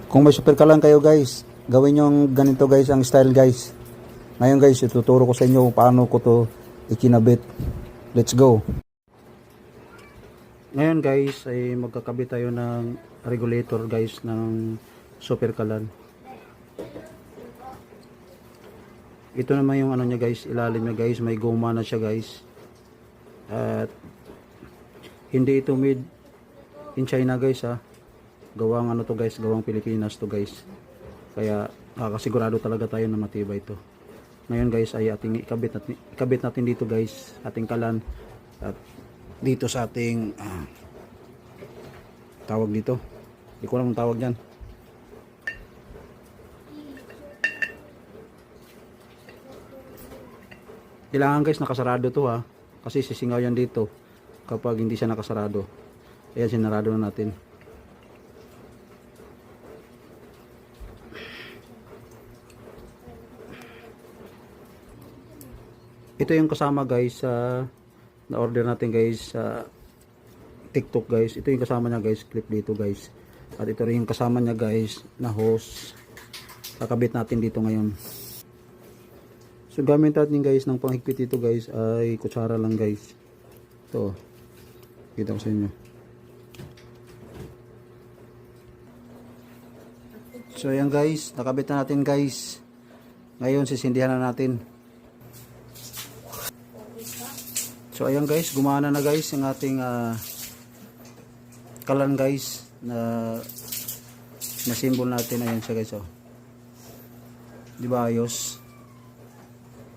Kung may super kalan kayo guys, gawin nyo ganito guys ang style guys. Ngayon guys, ituturo ko sa inyo kung paano ko to ikinabit. Let's go. Ngayon guys, ay magkakabit tayo ng regulator guys ng super kalan. Ito naman yung ano niya guys, ilalim niya guys, may goma na siya guys. At hindi ito made in China guys ha. Gawang ano to guys, gawang Pilipinas to guys. Kaya nakakasigurado talaga tayo na matibay ito. Ngayon guys ay ating ikabit natin dito guys, ating kalan at dito sa ating tawag dito. Hindi ko alam ang tawag diyan. Kailangan guys nakasarado to ha, kasi sisingaw yan dito kapag hindi siya nakasarado. Ayan, sinarado na natin. Ito yung kasama guys sa na order natin guys sa TikTok guys. Ito yung kasama niya guys, clip dito guys. At ito rin yung kasama niya guys na hose. Kakabit natin dito ngayon. So gamit natin guys ng panghigpit dito guys ay kutsara lang guys. Ito. Kita ko sa inyo. So ayan guys, nakabit na natin guys. Ngayon sisindihan na natin. So ayan guys, gumana na guys yung ating kalan guys na symbol natin. Ayan siya guys oh. Di ba ayos?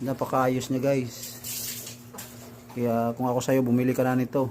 Napakaayos niya guys. Kaya kung ako sa'yo, bumili ka na nito.